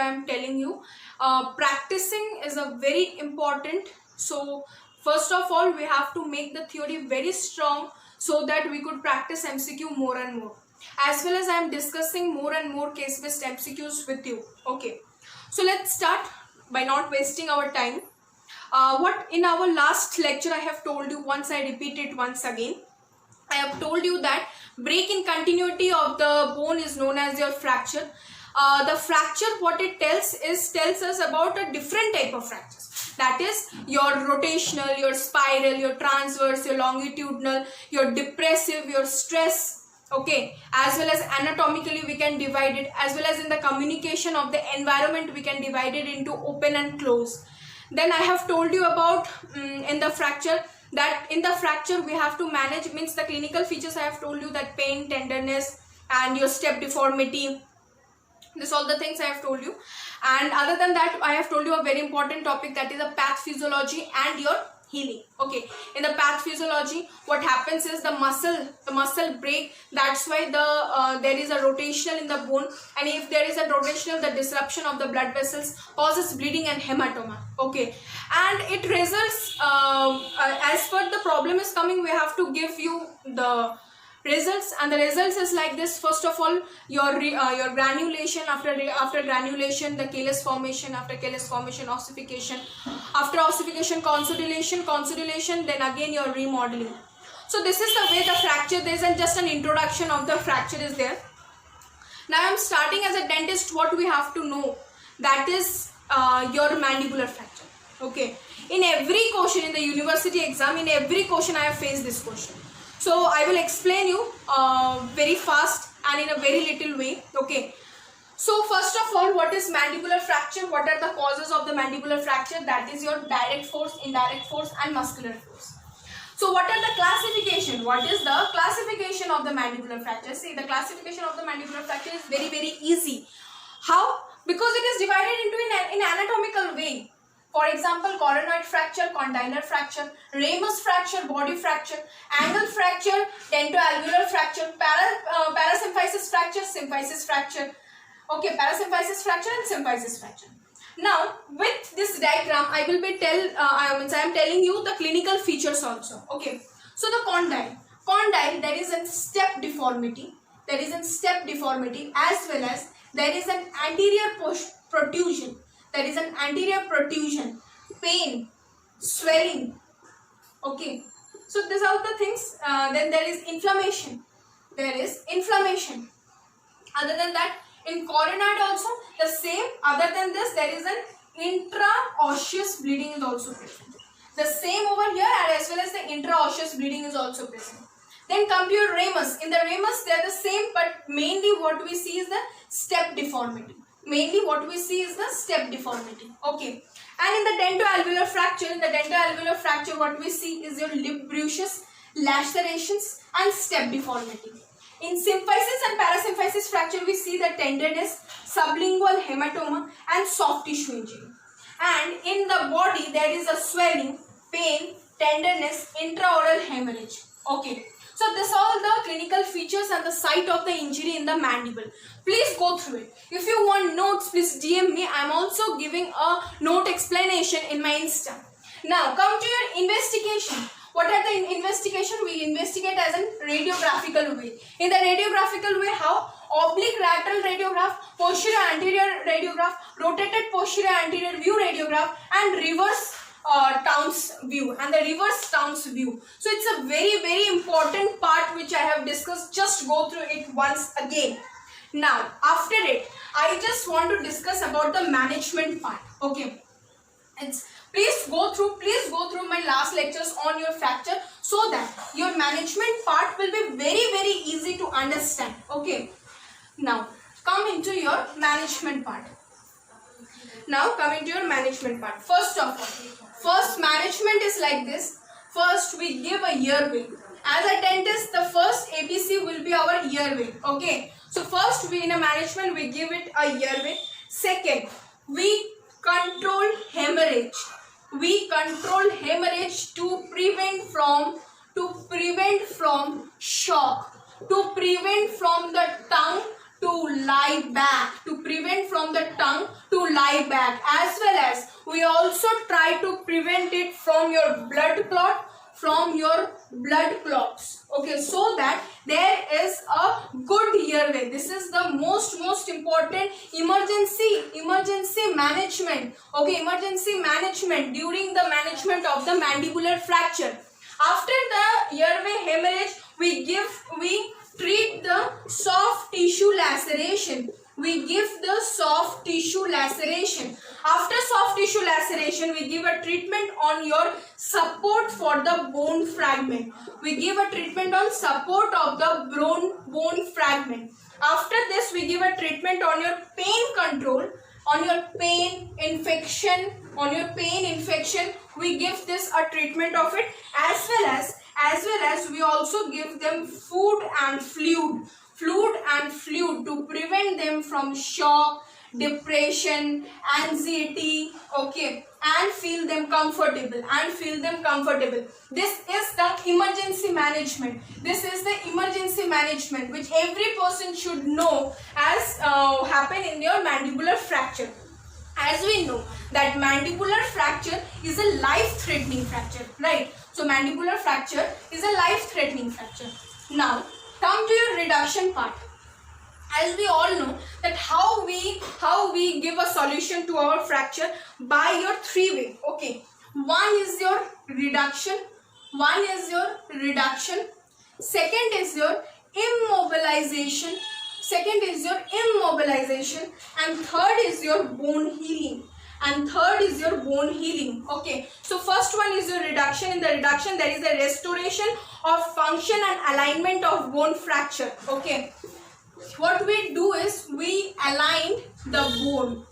I am telling you. Practicing is a very important. So first of all, we have to make the theory very strong so that we could practice MCQ more and more. As well as I am discussing more and more case-based MCQs with you. Okay. So let's start by not wasting our time. What in our last lecture I have told you, once I repeat it once again. I have told you that break in continuity of the bone is known as your fracture. The fracture, what it tells us about a different type of fractures. That is your rotational, your spiral, your transverse, your longitudinal, your depressive, your stress. Okay, as well as anatomically we can divide it, as well as in the communication of the environment we can divide it into open and close. Then I have told you about in the fracture, that in the fracture we have to manage, means the clinical features I have told you, that pain, tenderness and your step deformity. This all the things I have told you. And other than that, I have told you a very important topic, that is the pathophysiology and your healing. Okay, in the pathophysiology, what happens is the muscle break. That's why there is a rotational in the bone, and if there is a rotational, the disruption of the blood vessels causes bleeding and hematoma. Okay, and it results as per the problem is coming, we have to give you the results, and the results is like this. First of all, your granulation, after granulation the callus formation, after callus formation ossification, after ossification consolidation, then again your remodeling. So this is the way the fracture, there isn't just an introduction of the fracture is there. Now I am starting as a dentist. What we have to know, that is your mandibular fracture. Okay, in every question in the university exam, in every question I have faced this question. So I will explain you very fast and in a very little way. Okay. So first of all, what is mandibular fracture? What are the causes of the mandibular fracture? That is your direct force, indirect force and muscular force. So what are the classification? What is the classification of the mandibular fracture? See, the classification of the mandibular fracture is very, very easy. How? Because it is divided into in anatomical way. For example, coronoid fracture, condylar fracture, ramus fracture, body fracture, angle fracture, dentoalveolar fracture, parasymphysis fracture, symphysis fracture. Okay, parasymphysis fracture and symphysis fracture. Now, with this diagram, I will be I am telling you the clinical features also. Okay, so the condyle, there is a step deformity. There is a step deformity, as well as there is an anterior protrusion. There is an anterior protrusion, pain, swelling. Okay, so these are the things. Then there is inflammation. There is inflammation. Other than that, in coronoid also the same. Other than this, there is an intraosseous bleeding is also present. The same over here, and as well as the intraosseous bleeding is also present. Then come to your ramus. In the ramus, they are the same, but mainly what we see is the step deformity. Mainly what we see is the step deformity. Okay. And in the dentoalveolar fracture, what we see is your lip bruises, lacerations and step deformity. In symphysis and parasymphysis fracture, we see the tenderness, sublingual hematoma and soft tissue injury. And in the body, there is a swelling, pain, tenderness, intraoral hemorrhage. Okay. So this are all the clinical features and the site of the injury in the mandible. Please go through it. If you want notes, please DM me. I am also giving a note explanation in my Insta. Now come to your investigation. What are the investigation? We investigate as a radiographical way. In the radiographical way, how? Oblique lateral radiograph, posterior anterior radiograph, rotated posterior anterior view radiograph and reverse Townes view and the reverse Townes view. So it's a very, very important part which I have discussed. Just go through it once again. Now after it, I just want to discuss about the management part. Okay, please go through my last lectures on your fracture, so that your management part will be very, very easy to understand. Okay, now come into your management part. First of all, first management is like this. First we give a airway. As a dentist, the first ABC will be our airway. Okay, so first we in a management we give it a airway. Second, we control hemorrhage. We control hemorrhage to prevent from shock, to prevent from the tongue to lie back, to prevent from the tongue to buyback, as well as we also try to prevent it from your blood clot, from your blood clots. Okay, so that there is a good airway. This is the most important emergency management. Okay, emergency management during the management of the mandibular fracture. After the airway hemorrhage, we treat the soft tissue laceration. We give the soft tissue laceration. After soft tissue laceration, we give a treatment on your support for the bone fragment. We give a treatment on support of the bone fragment. After this, we give a treatment on your pain control, on your pain infection, we give this a treatment of it, as well as we also give them food and fluid to prevent them from shock, depression, anxiety, okay, and feel them comfortable. This is the emergency management. Which every person should know as happen in your mandibular fracture. As we know that mandibular fracture is a life-threatening fracture, right? So mandibular fracture is a life-threatening fracture. Now come to your reduction part. As we all know that how we give a solution to our fracture by your three way. Okay, one is your reduction, second is your immobilization, and third is your bone healing. Okay, so first one is your reduction. In the reduction, there is a restoration of function and alignment of bone fracture. Okay, what we do is we align the bone.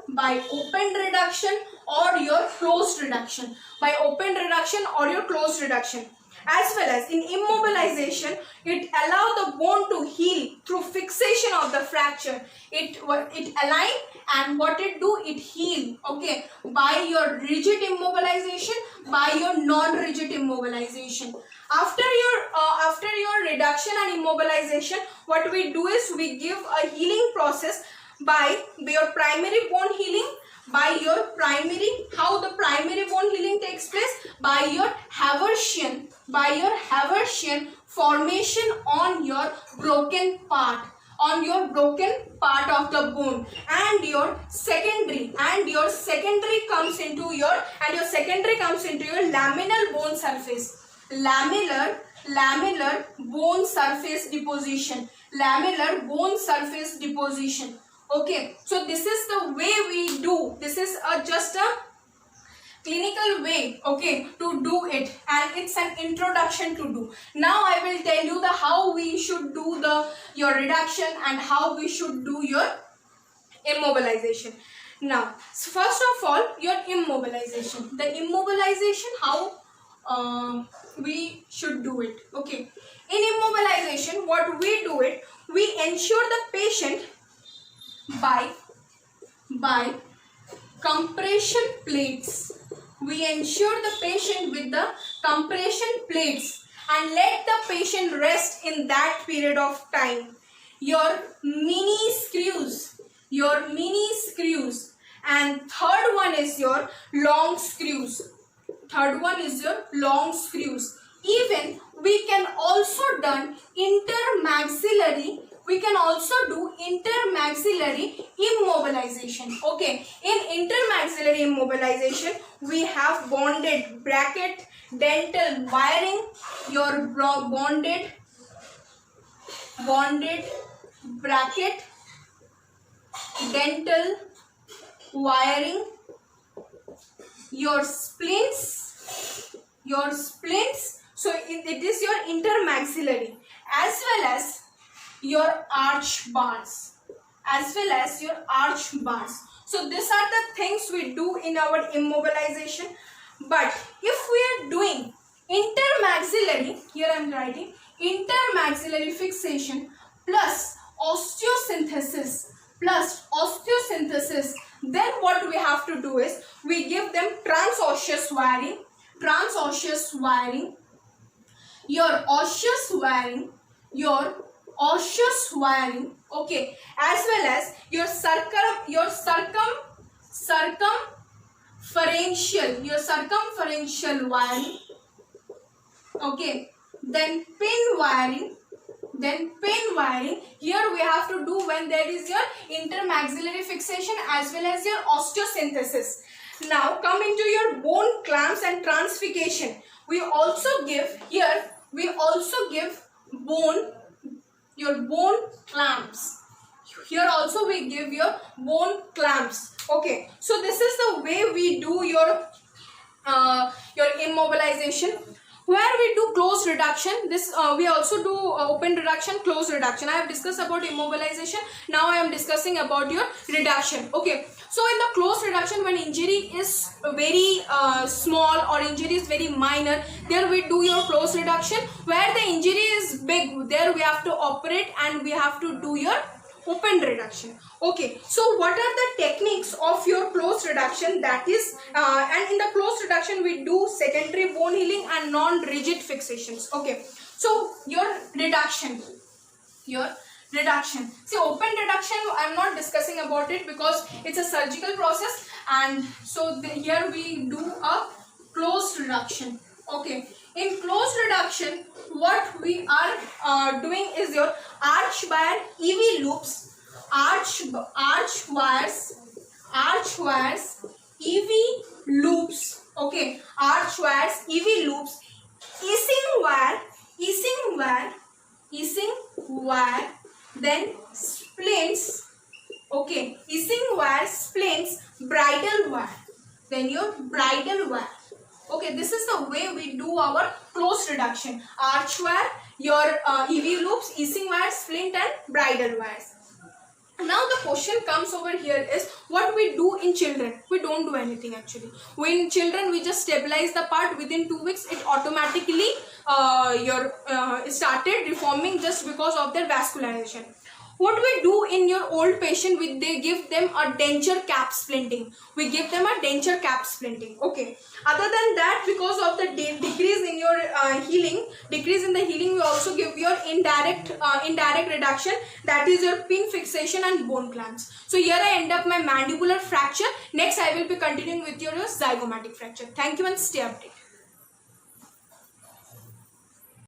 By open reduction or your closed reduction. As well as in immobilization, it allows the bone to heal through fixation of the fracture. It align, and what it do, it heal, okay, by your rigid immobilization, by your non-rigid immobilization. After your reduction and immobilization, what we do is we give a healing process by your primary bone healing. How the primary bone healing takes place? By your Haversian formation on your broken part, of the bone, and your secondary comes into your laminal bone surface. Lamellar bone surface deposition. Okay, so this is the way we do. This is just a clinical way, okay, to do it, and it's an introduction to do. Now I will tell you how we should do your reduction and how we should do your immobilization. Now, so first of all, your immobilization. The immobilization, how we should do it. Okay, in immobilization, what we do it, we ensure the patient by compression plates. We ensure the patient with the compression plates and let the patient rest in that period of time. Your mini screws, and third one is your long screws. Even we can also do intermaxillary immobilization. Okay, in intermaxillary immobilization, we have bonded bracket, dental wiring, your bonded bracket, dental wiring, your splints. So it is your intermaxillary, as well as your arch bars. So these are the things we do in our immobilization. But if we are doing intermaxillary, here I am writing intermaxillary fixation plus osteosynthesis, then what we have to do is we give them transosseous wiring. Your osseous wiring Okay, as well as your circumferential wiring. Okay, then pin wiring. Here we have to do when there is your intermaxillary fixation as well as your osteosynthesis. Now come into your bone clamps and transfication. We also give your bone clamps. Here also we give your bone clamps. Okay, so this is the way we do your immobilization. Where we do closed reduction, this we also do open reduction, closed reduction. I have discussed about immobilization. Now I am discussing about your reduction. Okay, so in the closed reduction, when injury is very small or injury is very minor, there we do your closed reduction. Where the injury is big, there we have to operate and we have to do your open reduction. Okay, so what are the techniques of your closed reduction? That is, and in the closed reduction we do secondary bone healing and non-rigid fixations. Okay, so your reduction. See, open reduction I am not discussing about it because it's a surgical process, and so here we do a closed reduction. Okay, in closed reduction, what we are doing is your arch wire EV loops, arch wires, EV loops. Okay, arch wires, EV loops, easing wire, then splints. Okay, easing wire, splints, bridle wire, then your bridle wire. Okay, this is the way we do our closed reduction. Arch wire, your EV loops, easing wire, splint and bridle wires. Now the question comes over here is what we do in children. We don't do anything actually. In children we just stabilize the part. Within 2 weeks it automatically started reforming just because of their vascularization. What we do in your old patient, they give them a denture cap splinting. We give them a denture cap splinting. Okay. Other than that, because of the decrease in your healing, we also give your indirect reduction. That is your pin fixation and bone clamps. So here I end up my mandibular fracture. Next I will be continuing with your zygomatic fracture. Thank you and stay updated.